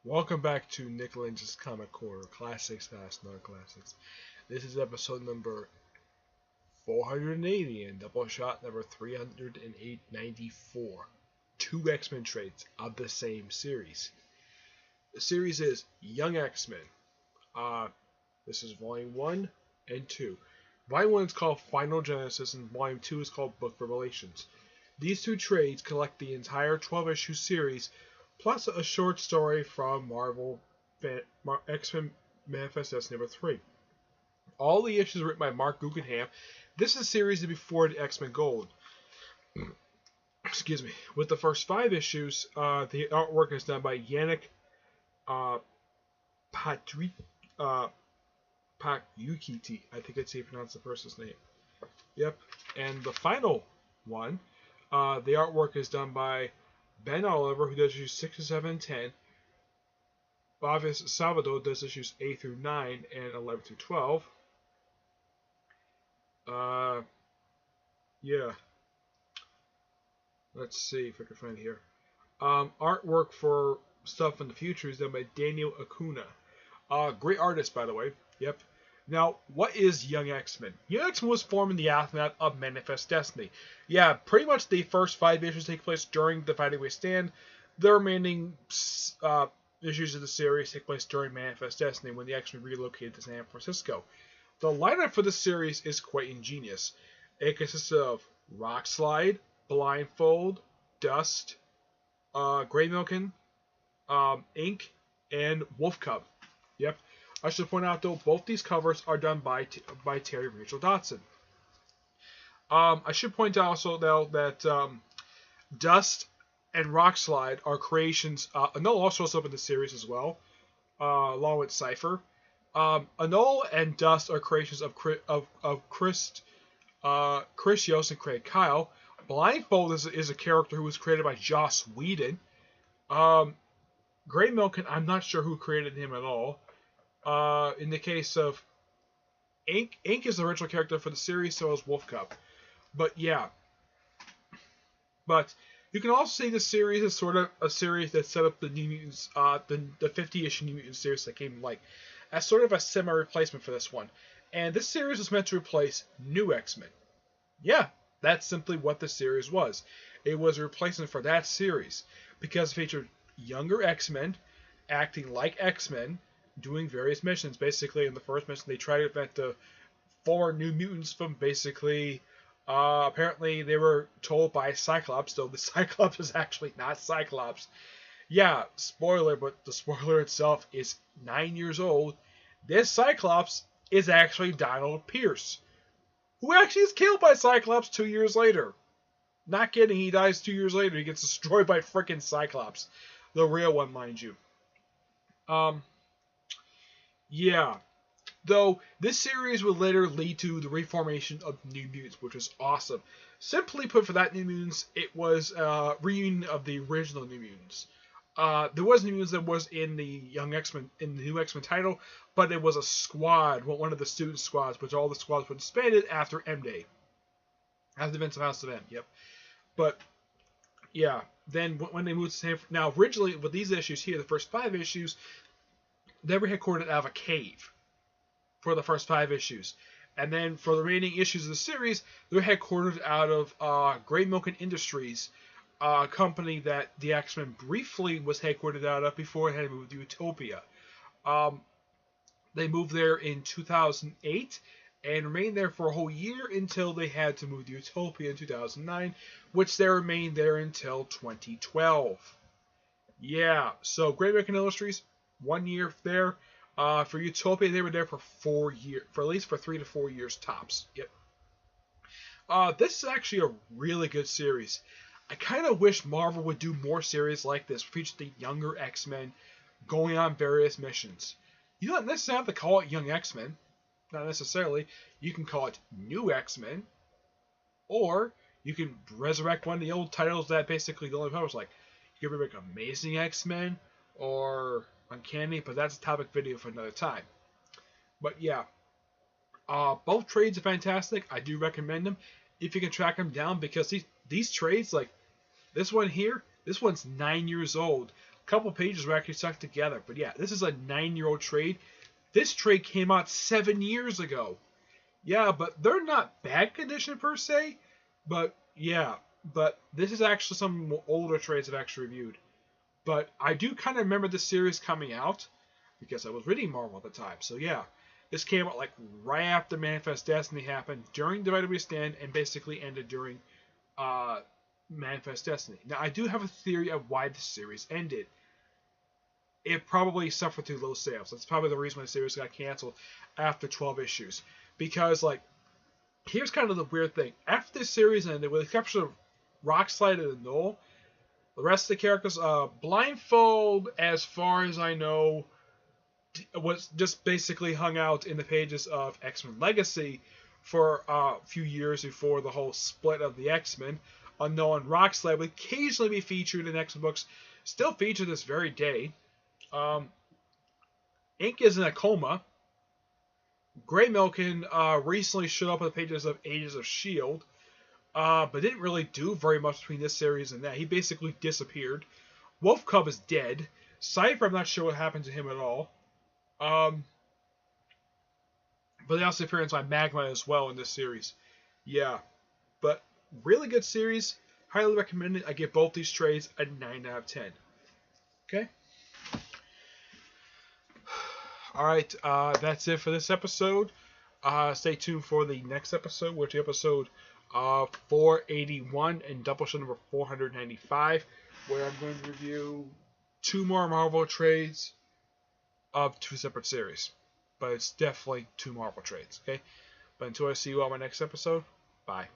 Welcome back to Nick Lynch's Comic Corner, classics past non-classics. This is episode number 480 and Doubleshot number 394. Two X-Men trades of the same series. The series is Young X-Men. This is Volume 1 and 2. Volume 1 is called Final Genesis and Volume 2 is called Book Revelations. These two trades collect the entire 12-issue series plus a short story from Marvel X-Men Manifest Destiny number 3. All the issues are written by Mark Guggenheim. This is a series before the X-Men Gold. Excuse me. With the first 5 issues, the artwork is done by Yannick Patrick Pakyukiti. I think that's how you pronounce the person's name. Yep. And the final one, the artwork is done by Ben Oliver, who does issues 6 to 7 and 10. Bavis Salvador does issues 8 through 9 and 11 through 12. Yeah. Let's see if I can find it here. Artwork for stuff in the future is done by Daniel Acuna. Great artist, by the way. Yep. Now, what is Young X-Men? Young X-Men was formed in the aftermath of Manifest Destiny. Yeah, pretty much the first 5 issues take place during the Fighting Way Stand. The remaining issues of the series take place during Manifest Destiny when the X-Men relocated to San Francisco. The lineup for the series is quite ingenious. It consists of Rockslide, Blindfold, Dust, Graymilkin, Ink, and Wolf Cub. Yep. I should point out, though, both these covers are done by Terry Rachel Dotson. I should point out also, though, that Dust and Rockslide are creations. Annull also shows up in the series as well, along with Cypher. Annull and Dust are creations of Chris Yost and Craig Kyle. Blindfold is a character who was created by Joss Whedon. Graymilkin, I'm not sure who created him at all. In the case of Ink is the original character for the series, so is Wolf Cub. But yeah. But you can also say the series is sort of a series that set up the New Mutants, the 50-issue New Mutants series that came as sort of a semi-replacement for this one. And this series was meant to replace New X-Men. Yeah, that's simply what the series was. It was a replacement for that series because it featured younger X-Men acting like X-Men, doing various missions. Basically, in the first mission, they tried to prevent the 4 New Mutants from basically. Apparently, they were told by Cyclops, though the Cyclops is actually not Cyclops. Yeah, spoiler, but the spoiler itself is 9 years old. This Cyclops is actually Donald Pierce, who actually is killed by Cyclops 2 years later. Not kidding, he dies 2 years later. He gets destroyed by frickin' Cyclops. The real one, mind you. Yeah. Though, this series would later lead to the reformation of New Mutants, which was awesome. Simply put, for that New Mutants, it was a reunion of the original New Mutants. There was New Mutants that was in the Young X-Men, in the new X-Men title, but it was a squad, one of the student squads, which all the squads were disbanded after M-Day. After the events of House of M, yep. But, yeah, then when they moved to San Francisco, now originally with these issues here, the first 5 issues, they were headquartered out of a cave for the first 5 issues. And then for the remaining issues of the series, they're headquartered out of Graymilkin Industries, a company that the X-Men briefly was headquartered out of before it had moved to Utopia. They moved there in 2008 and remained there for a whole year until they had to move to Utopia in 2009, which they remained there until 2012. Yeah, so Graymilkin Industries, 1 year there. For Utopia, they were there for 4 years, for at least for 3 to 4 years tops. Yep. This is actually a really good series. I kind of wish Marvel would do more series like this, feature the younger X-Men going on various missions. You don't necessarily have to call it Young X-Men. Not necessarily. You can call it New X-Men. Or you can resurrect one of the old titles that basically the only was like. You can remake Amazing X-Men or Uncanny, but that's a topic video for another time. But yeah. Both trades are fantastic. I do recommend them if you can track them down because these trades, like this one here, this one's 9 years old. couple pages were actually stuck together. But yeah, this is a 9-year-old trade. This trade came out 7 years ago. Yeah, but they're not bad condition per se. But yeah, but this is actually some older trades I've actually reviewed. But I do kind of remember this series coming out because I was reading Marvel at the time. So yeah, this came out like right after Manifest Destiny happened, during the WWE stand, and basically ended during Manifest Destiny. Now I do have a theory of why the series ended. It probably suffered through low sales. That's probably the reason why the series got canceled after 12 issues. Because like, here's kind of the weird thing. After this series ended, with the exception of Rockslide and Null, the rest of the characters, Blindfold, as far as I know, was just basically hung out in the pages of X-Men Legacy for a few years before the whole split of the X-Men. Unknown and Rockslide would occasionally be featured in X-Men books, still featured this very day. Ink is in a coma. Grey Milken recently showed up on the pages of Ages of S.H.I.E.L.D., but didn't really do very much between this series and that. He basically disappeared. Wolf Cub is dead. Cypher, I'm not sure what happened to him at all. But they also appearance on Magma as well in this series. Yeah, but really good series. Highly recommend it. I give both these trades a 9 out of 10. Okay. Alright, that's it for this episode. Stay tuned for the next episode, which is episode 481 and Doubleshot number 495, where I'm going to review 2 more Marvel trades of 2 separate series. But it's definitely 2 Marvel trades, okay? But until I see you on my next episode, bye.